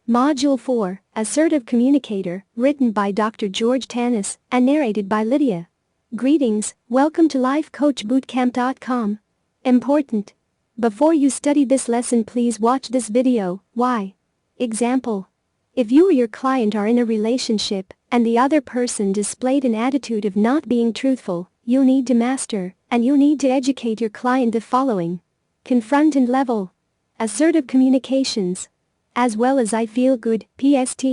Module 4, Assertive Communicator, written by Dr. George Tannous and narrated by Lydia. Greetings, welcome to lifecoachbootcamp.com. Important. Before you study this lesson, please watch this video. Why? Example. If you or your client are in a relationship and the other person displayed an attitude of not being truthful, you'll need to master and you need to educate your client the following. Confront and level. Assertive communications. As well as I feel good, PST.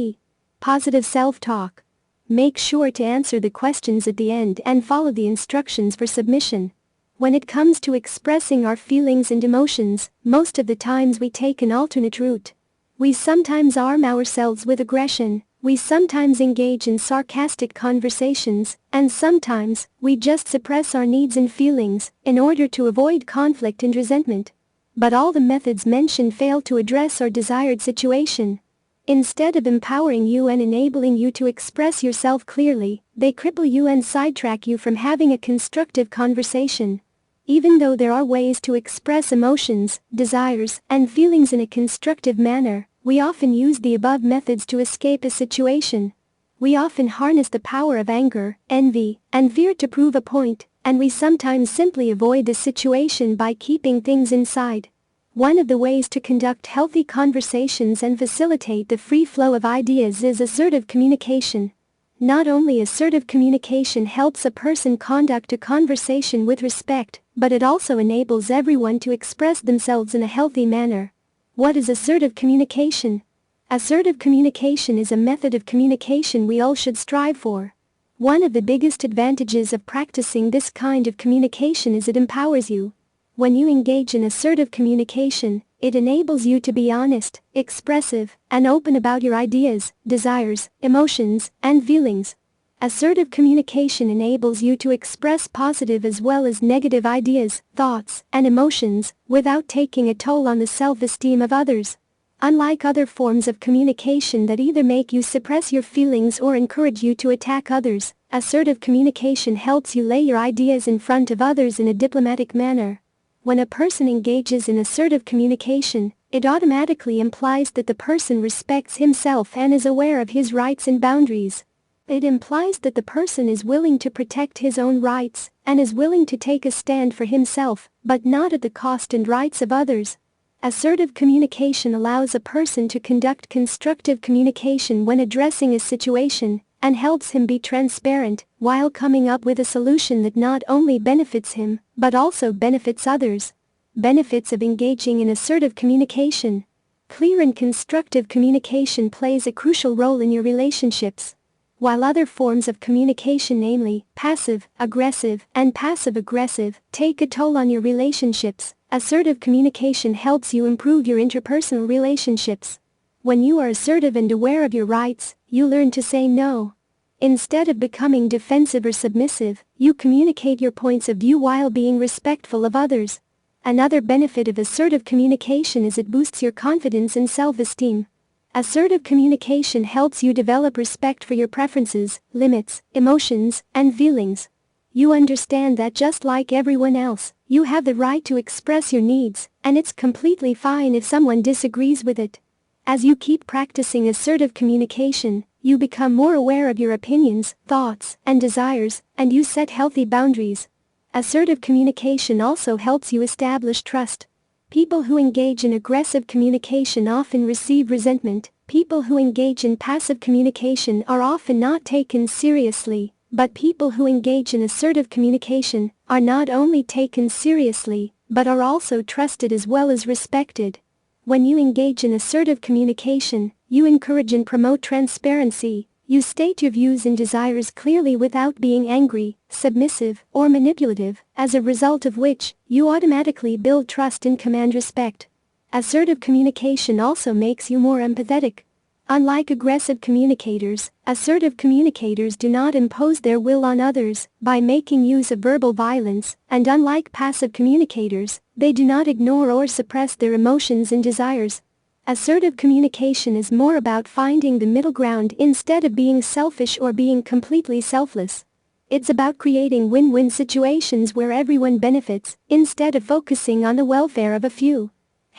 Positive self-talk. Make sure to answer the questions at the end and follow the instructions for submission. When it comes to expressing our feelings and emotions, most of the times we take an alternate route. We sometimes arm ourselves with aggression, we sometimes engage in sarcastic conversations, and sometimes we just suppress our needs and feelings in order to avoid conflict and resentment. But all the methods mentioned fail to address our desired situation. Instead of empowering you and enabling you to express yourself clearly, they cripple you and sidetrack you from having a constructive conversation. Even though there are ways to express emotions, desires, and feelings in a constructive manner, we often use the above methods to escape a situation. We often harness the power of anger, envy, and fear to prove a point, and we sometimes simply avoid the situation by keeping things inside. One of the ways to conduct healthy conversations and facilitate the free flow of ideas is assertive communication. Not only assertive communication helps a person conduct a conversation with respect, but it also enables everyone to express themselves in a healthy manner. What is assertive communication? Assertive communication is a method of communication we all should strive for. One of the biggest advantages of practicing this kind of communication is it empowers you. When you engage in assertive communication, it enables you to be honest, expressive, and open about your ideas, desires, emotions, and feelings. Assertive communication enables you to express positive as well as negative ideas, thoughts, and emotions, without taking a toll on the self-esteem of others. Unlike other forms of communication that either make you suppress your feelings or encourage you to attack others, assertive communication helps you lay your ideas in front of others in a diplomatic manner. When a person engages in assertive communication, it automatically implies that the person respects himself and is aware of his rights and boundaries. It implies that the person is willing to protect his own rights and is willing to take a stand for himself, but not at the cost and rights of others. Assertive communication allows a person to conduct constructive communication when addressing a situation, and helps him be transparent, while coming up with a solution that not only benefits him, but also benefits others. Benefits of engaging in assertive communication. Clear and constructive communication plays a crucial role in your relationships. While other forms of communication, namely passive, aggressive, and passive-aggressive, take a toll on your relationships, assertive communication helps you improve your interpersonal relationships. When you are assertive and aware of your rights, you learn to say no. Instead of becoming defensive or submissive, you communicate your points of view while being respectful of others. Another benefit of assertive communication is it boosts your confidence and self-esteem. Assertive communication helps you develop respect for your preferences, limits, emotions, and feelings. You understand that just like everyone else, you have the right to express your needs, and it's completely fine if someone disagrees with it. As you keep practicing assertive communication, you become more aware of your opinions, thoughts, and desires, and you set healthy boundaries. Assertive communication also helps you establish trust. People who engage in aggressive communication often receive resentment. People who engage in passive communication are often not taken seriously, but people who engage in assertive communication are not only taken seriously, but are also trusted as well as respected. When you engage in assertive communication, you encourage and promote transparency. You state your views and desires clearly without being angry, submissive, or manipulative, as a result of which, you automatically build trust and command respect. Assertive communication also makes you more empathetic. Unlike aggressive communicators, assertive communicators do not impose their will on others by making use of verbal violence, and unlike passive communicators, they do not ignore or suppress their emotions and desires. Assertive communication is more about finding the middle ground instead of being selfish or being completely selfless. It's about creating win-win situations where everyone benefits, instead of focusing on the welfare of a few.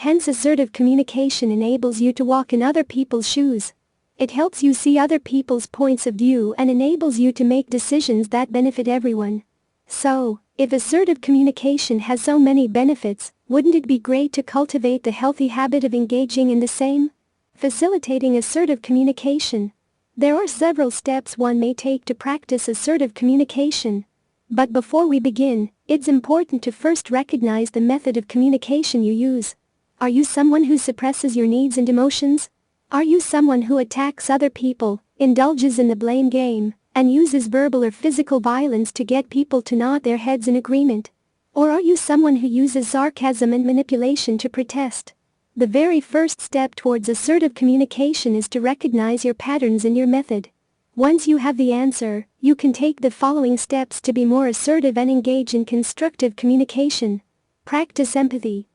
Hence, assertive communication enables you to walk in other people's shoes. It helps you see other people's points of view and enables you to make decisions that benefit everyone. So, if assertive communication has so many benefits, wouldn't it be great to cultivate the healthy habit of engaging in the same? Facilitating assertive communication. There are several steps one may take to practice assertive communication. But before we begin, it's important to first recognize the method of communication you use. Are you someone who suppresses your needs and emotions? Are you someone who attacks other people, indulges in the blame game, and uses verbal or physical violence to get people to nod their heads in agreement? Or are you someone who uses sarcasm and manipulation to protest? The very first step towards assertive communication is to recognize your patterns in your method. Once you have the answer, you can take the following steps to be more assertive and engage in constructive communication. Practice empathy.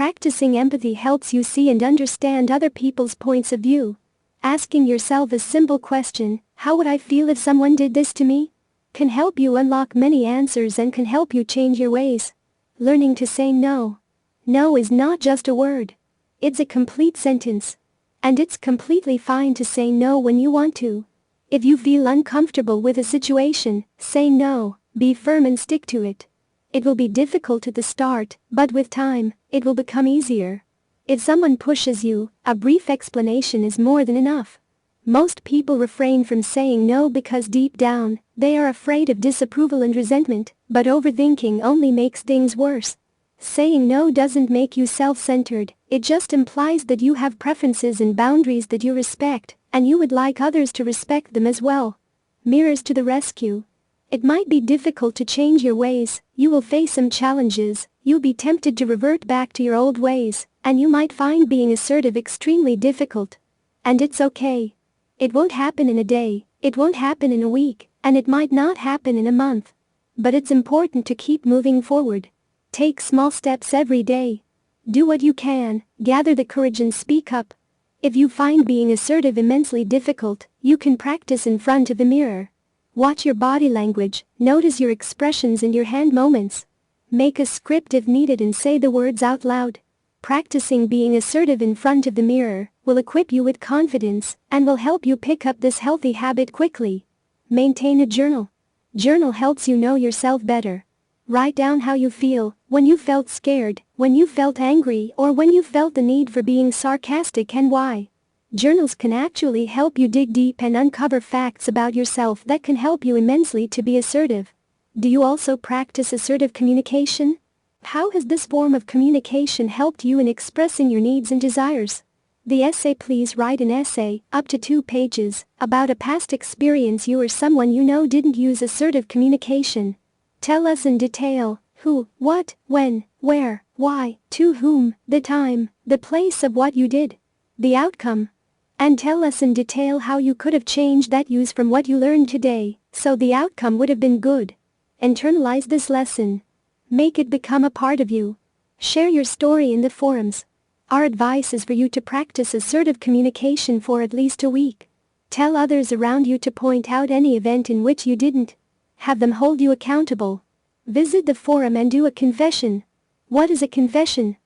Practicing empathy helps you see and understand other people's points of view. Asking yourself a simple question, how would I feel if someone did this to me? Can help you unlock many answers and can help you change your ways. Learning to say no. No is not just a word. It's a complete sentence. And it's completely fine to say no when you want to. If you feel uncomfortable with a situation, say no, be firm and stick to it. It will be difficult at the start, but with time, it will become easier. If someone pushes you, a brief explanation is more than enough. Most people refrain from saying no because deep down, they are afraid of disapproval and resentment, but overthinking only makes things worse. Saying no doesn't make you self-centered, it just implies that you have preferences and boundaries that you respect, and you would like others to respect them as well. Mirrors to the rescue. It might be difficult to change your ways, you will face some challenges, you'll be tempted to revert back to your old ways, and you might find being assertive extremely difficult. And it's okay. It won't happen in a day, it won't happen in a week, and it might not happen in a month. But it's important to keep moving forward. Take small steps every day. Do what you can, gather the courage and speak up. If you find being assertive immensely difficult, you can practice in front of the mirror. Watch your body language, notice your expressions and your hand movements. Make a script if needed and say the words out loud. Practicing being assertive in front of the mirror will equip you with confidence and will help you pick up this healthy habit quickly. Maintain a journal. Journal helps you know yourself better. Write down how you feel, when you felt scared, when you felt angry, or when you felt the need for being sarcastic and why. Journals can actually help you dig deep and uncover facts about yourself that can help you immensely to be assertive. Do you also practice assertive communication? How has this form of communication helped you in expressing your needs and desires? The essay. Please write an essay, up to 2 pages, about a past experience you or someone you know didn't use assertive communication. Tell us in detail, who, what, when, where, why, to whom, the time, the place of what you did, the outcome. And tell us in detail how you could have changed that use from what you learned today, so the outcome would have been good. Internalize this lesson. Make it become a part of you. Share your story in the forums. Our advice is for you to practice assertive communication for at least a week. Tell others around you to point out any event in which you didn't. Have them hold you accountable. Visit the forum and do a confession. What is a confession?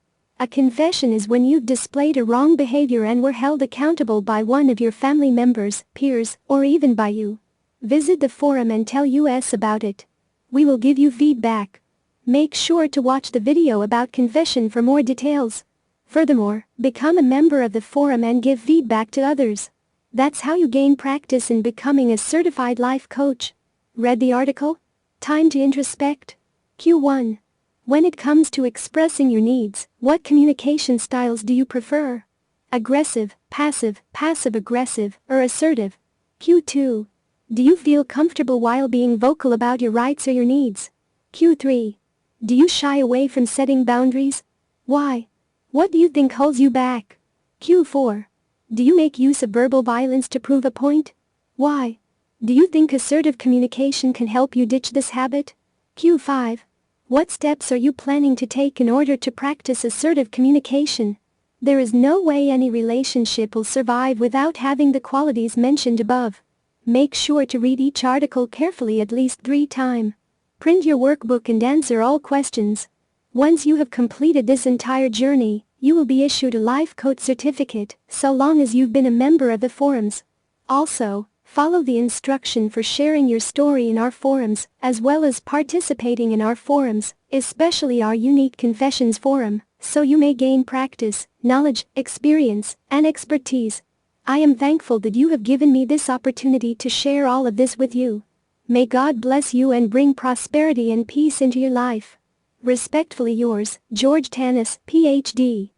A confession is when you've displayed a wrong behavior and were held accountable by one of your family members, peers, or even by you. Visit the forum and tell us about it. We will give you feedback. Make sure to watch the video about confession for more details. Furthermore, become a member of the forum and give feedback to others. That's how you gain practice in becoming a certified life coach. Read the article? Time to introspect. Q1. When it comes to expressing your needs, what communication styles do you prefer? Aggressive, passive, passive-aggressive, or assertive? Q2. Do you feel comfortable while being vocal about your rights or your needs? Q3. Do you shy away from setting boundaries? Why? What do you think holds you back? Q4. Do you make use of verbal violence to prove a point? Why? Do you think assertive communication can help you ditch this habit? Q5. What steps are you planning to take in order to practice assertive communication? There is no way any relationship will survive without having the qualities mentioned above. Make sure to read each article carefully at least 3 times. Print your workbook and answer all questions. Once you have completed this entire journey, You will be issued a life coach certificate so long as you've been a member of the forums. Also, follow the instruction for sharing your story in our forums, as well as participating in our forums, especially our unique confessions forum, so you may gain practice, knowledge, experience, and expertise. I am thankful that you have given me this opportunity to share all of this with you. May God bless you and bring prosperity and peace into your life. Respectfully yours, George Tannous, Ph.D.